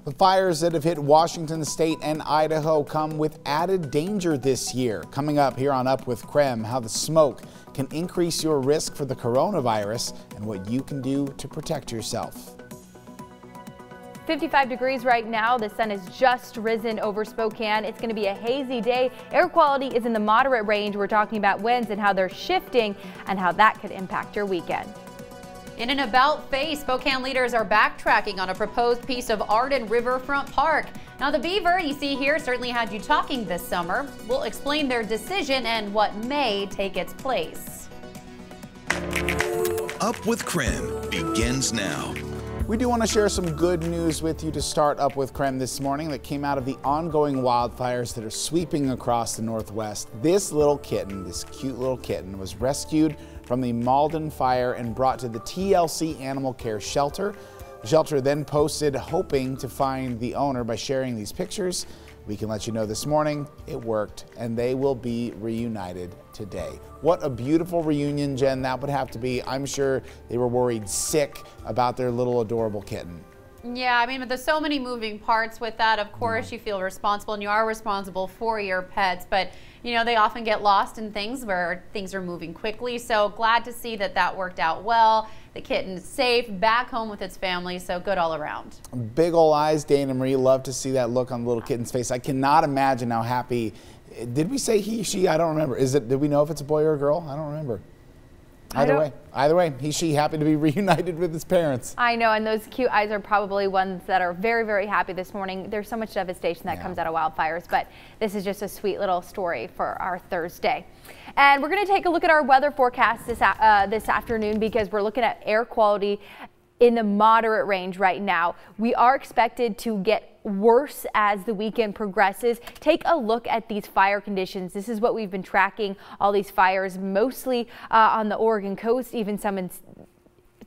The fires that have hit Washington state and Idaho come with added danger this year. Coming up here on Up with KREM, how the smoke can increase your risk for the coronavirus and what you can do to protect yourself. 55 degrees right now. The sun has just risen over Spokane. It's going to be a hazy day. Air quality is in the moderate range. We're talking about winds and how they're shifting and how that could impact your weekend. In an about face, Spokane leaders are backtracking on a proposed piece of art in Riverfront Park. Now, the beaver you see here certainly had you talking this summer. We'll explain their decision and what may take its place. Up with KREM begins now. We do want to share some good news with you to start Up with KREM this morning that came out of the ongoing wildfires that are sweeping across the Northwest. This little kitten, this cute little kitten, was rescued from the Malden fire and brought to the TLC Animal Care Shelter. The shelter then posted hoping to find the owner by sharing these pictures. We can let you know this morning it worked and they will be reunited today. What a beautiful reunion, Jen, that would have to be. I'm sure they were worried sick about their little adorable kitten. Yeah, I mean, there's so many moving parts with that. Of course, you feel responsible and you are responsible for your pets, but you know, they often get lost in things where things are moving quickly. So glad to see that that worked out well. The kitten's safe, back home with its family, so good all around. Big ol' eyes, Dana Marie. Love to see that look on the little kitten's face. I cannot imagine how happy. Did we say he, she? I don't remember. Did we know if it's a boy or a girl? I don't remember. Either way, he, she happy to be reunited with his parents. I know, and those cute eyes are probably ones that are very, very happy this morning. There's so much devastation that comes out of wildfires, but this is just a sweet little story for our Thursday. And we're going to take a look at our weather forecast this afternoon because we're looking at air quality in the moderate range right now. We are expected to get worse as the weekend progresses. Take a look at these fire conditions. This is what we've been tracking, all these fires, mostly on the Oregon coast, even some in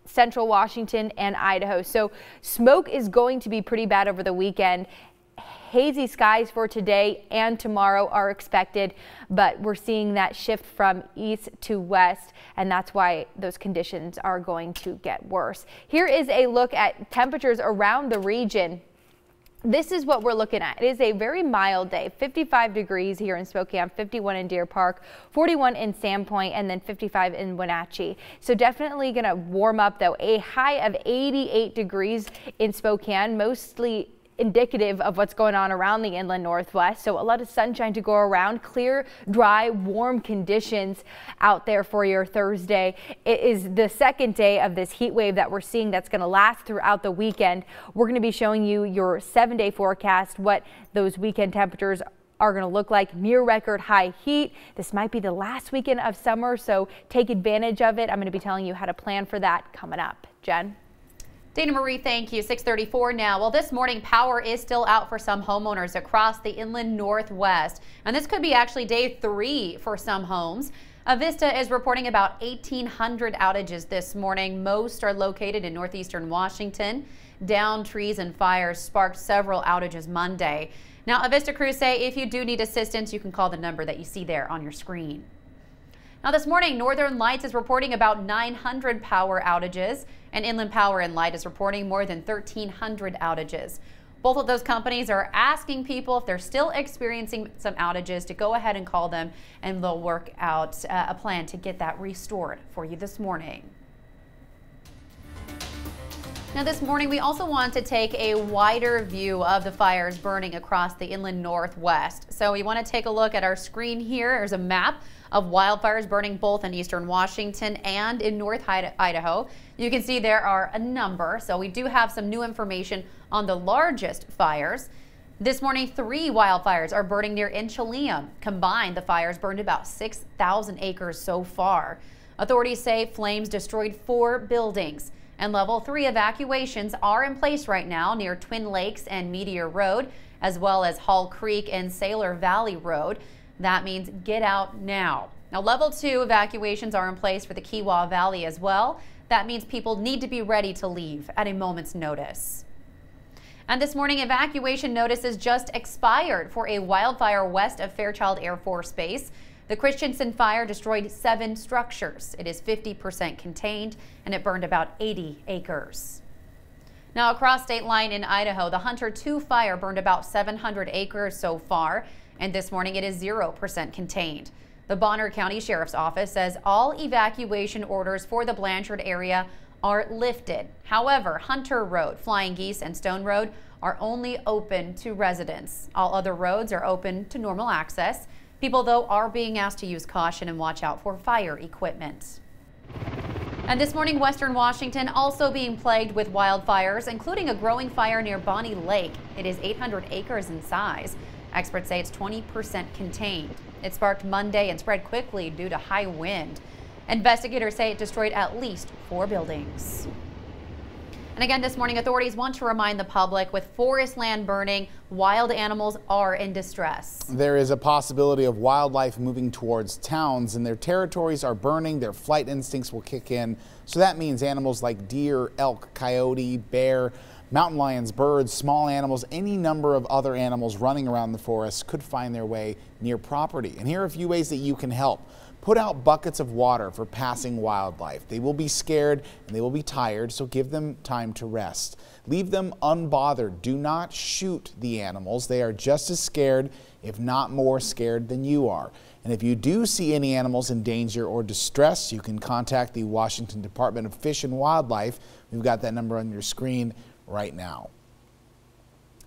central Washington and Idaho. So smoke is going to be pretty bad over the weekend. Hazy skies for today and tomorrow are expected, but we're seeing that shift from east to west, and that's why those conditions are going to get worse. Here is a look at temperatures around the region. This is what we're looking at. It is a very mild day, 55 degrees here in Spokane, 51 in Deer Park, 41 in Sandpoint, and then 55 in Wenatchee. So definitely going to warm up, though. A high of 88 degrees in Spokane, mostly indicative of what's going on around the inland Northwest. So a lot of sunshine to go around, clear, dry, warm conditions out there for your Thursday. It is the second day of this heat wave that we're seeing that's going to last throughout the weekend. We're going to be showing you your 7-day forecast, what those weekend temperatures are going to look like. Near record high heat. This might be the last weekend of summer, so take advantage of it. I'm going to be telling you how to plan for that coming up. Jen? Dana Marie, thank you. 6:34 now. Well, this morning power is still out for some homeowners across the inland Northwest, and this could be actually day 3 for some homes. Avista is reporting about 1,800 outages this morning. Most are located in northeastern Washington. Downed trees and fires sparked several outages Monday. Now, Avista crews say if you do need assistance, you can call the number that you see there on your screen. Now this morning, Northern Lights is reporting about 900 power outages, and Inland Power and Light is reporting more than 1,300 outages. Both of those companies are asking people if they're still experiencing some outages to go ahead and call them, and they'll work out a plan to get that restored for you this morning. Now this morning, we also want to take a wider view of the fires burning across the inland Northwest. So we want to take a look at our screen here. There's a map of wildfires burning both in eastern Washington and in North Idaho. You can see there are a number. So we do have some new information on the largest fires. This morning, 3 wildfires are burning near Inchelium. Combined, the fires burned about 6,000 acres so far. Authorities say flames destroyed 4 buildings. And level 3 evacuations are in place right now near Twin Lakes and Meteor Road, as well as Hall Creek and Sailor Valley Road. That means get out now. Now, level 2 evacuations are in place for the Kewah Valley as well. That means people need to be ready to leave at a moment's notice. And this morning, evacuation notices just expired for a wildfire west of Fairchild Air Force Base. The Christensen fire destroyed 7 structures. It is 50% contained, and it burned about 80 acres. Now, across state line in Idaho, the Hunter 2 fire burned about 700 acres so far, and this morning it is 0% contained. The Bonner County Sheriff's Office says all evacuation orders for the Blanchard area are lifted. However, Hunter Road, Flying Geese, and Stone Road are only open to residents. All other roads are open to normal access. People, though, are being asked to use caution and watch out for fire equipment. And this morning, Western Washington also being plagued with wildfires, including a growing fire near Bonnie Lake. It is 800 acres in size. Experts say it's 20% contained. It sparked Monday and spread quickly due to high wind. Investigators say it destroyed at least 4 buildings. And again this morning, authorities want to remind the public with forest land burning, wild animals are in distress. There is a possibility of wildlife moving towards towns, and their territories are burning. Their flight instincts will kick in. So that means animals like deer, elk, coyote, bear, mountain lions, birds, small animals, any number of other animals running around the forest could find their way near property. And here are a few ways that you can help. Put out buckets of water for passing wildlife. They will be scared and they will be tired, so give them time to rest. Leave them unbothered. Do not shoot the animals. They are just as scared, if not more scared than you are. And if you do see any animals in danger or distress, you can contact the Washington Department of Fish and Wildlife. We've got that number on your screen right now.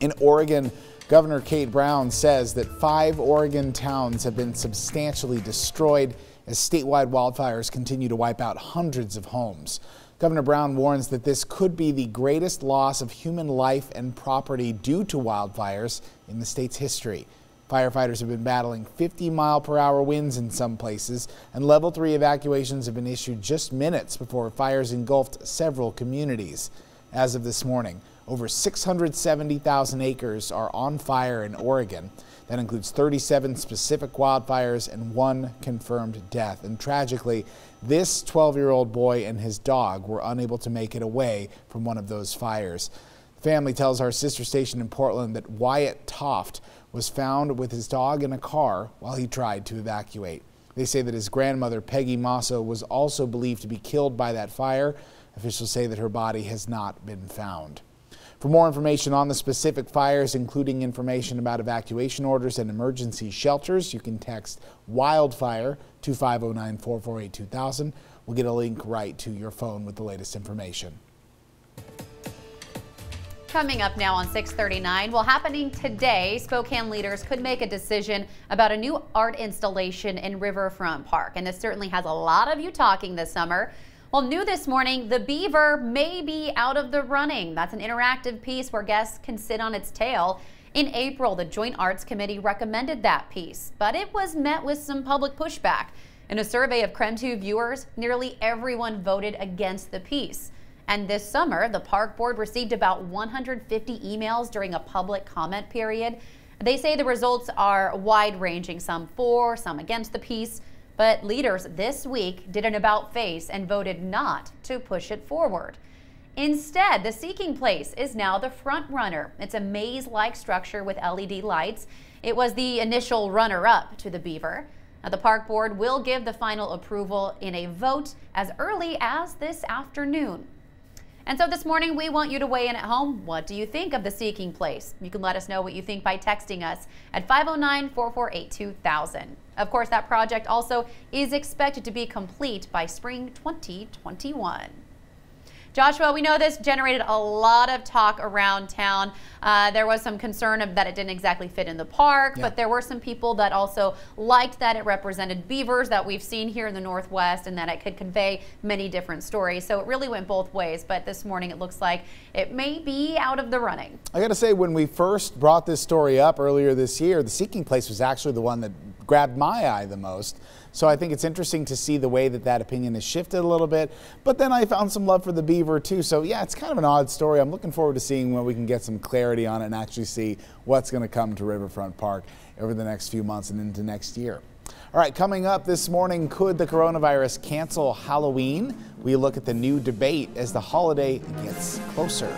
In Oregon, Governor Kate Brown says that 5 Oregon towns have been substantially destroyed as statewide wildfires continue to wipe out hundreds of homes. Governor Brown warns that this could be the greatest loss of human life and property due to wildfires in the state's history. Firefighters have been battling 50-mile-per-hour winds in some places, and Level 3 evacuations have been issued just minutes before fires engulfed several communities. As of this morning, over 670,000 acres are on fire in Oregon. That includes 37 specific wildfires and 1 confirmed death. And tragically, this 12-year-old boy and his dog were unable to make it away from one of those fires. The family tells our sister station in Portland that Wyatt Toft was found with his dog in a car while he tried to evacuate. They say that his grandmother, Peggy Masso, was also believed to be killed by that fire. Officials say that her body has not been found. For more information on the specific fires, including information about evacuation orders and emergency shelters, you can text WILDFIRE to 509-448-2000. We'll get a link right to your phone with the latest information. Coming up now on 6:39, well, happening today, Spokane leaders could make a decision about a new art installation in Riverfront Park. And this certainly has a lot of you talking this summer. Well, new this morning, the beaver may be out of the running. That's an interactive piece where guests can sit on its tail. In April, the Joint Arts Committee recommended that piece, but it was met with some public pushback. In a survey of KREM 2 viewers, nearly everyone voted against the piece. And this summer, the park board received about 150 emails during a public comment period. They say the results are wide-ranging, some for, some against the piece. But leaders this week did an about-face and voted not to push it forward. Instead, the Seeking Place is now the front runner. It's a maze-like structure with LED lights. It was the initial runner-up to the beaver. Now, the park board will give the final approval in a vote as early as this afternoon. And so this morning, we want you to weigh in at home. What do you think of the Seeking Place? You can let us know what you think by texting us at 509-448-2000. Of course, that project also is expected to be complete by spring 2021. Joshua, we know this generated a lot of talk around town. There was some concern that it didn't exactly fit in the park, but there were some people that also liked that it represented beavers that we've seen here in the Northwest and that it could convey many different stories. So it really went both ways, but this morning it looks like it may be out of the running. I got to say, when we first brought this story up earlier this year, the Seeking Place was actually the one that grabbed my eye the most. So I think it's interesting to see the way that that opinion has shifted a little bit. But then I found some love for the beaver too. So yeah, it's kind of an odd story. I'm looking forward to seeing when we can get some clarity on it and actually see what's going to come to Riverfront Park over the next few months and into next year. All right, coming up this morning, could the coronavirus cancel Halloween? We look at the new debate as the holiday gets closer.